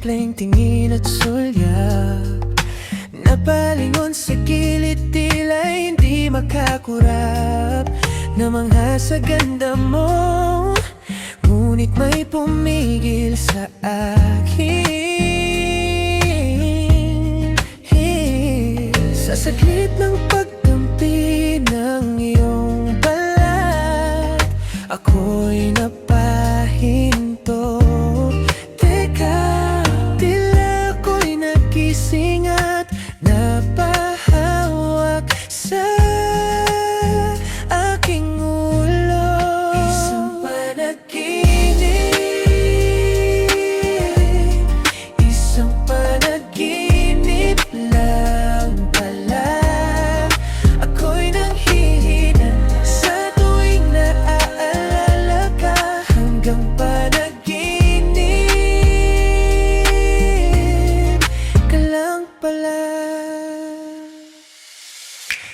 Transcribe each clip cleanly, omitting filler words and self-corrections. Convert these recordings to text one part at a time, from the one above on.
simpleng tingin at sulyap, napalingon sa gilid, tila hindi makakurap. Namangha sa ganda mo, ngunit may pumigil sa akin. Sa saglit ng pagtampi ng iyong balat, ako'y napahinto. Teka, tila ako'y nagising at napahawak sa aking ulo. Isang panaginip, isang panaginip lang pala. Ako'y nanghihina sa tuwing naaalala ka. Hanggang panaginip ka lang pala.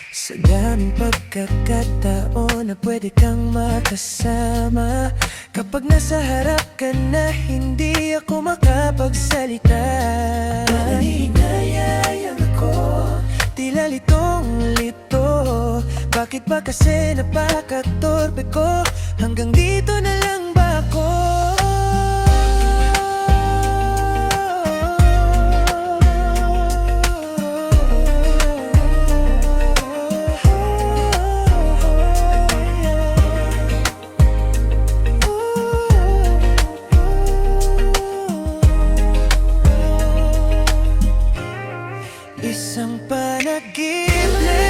Sa daming pagkakataon na pwede kang makasama, kapag nasa harap ka na, hindi ako makapagsalita. Nahihinayang ako, tila litong-lito. Bakit ba kasi napakatorpe ko? Hanggang dito na lang ba ako? Isang panaginip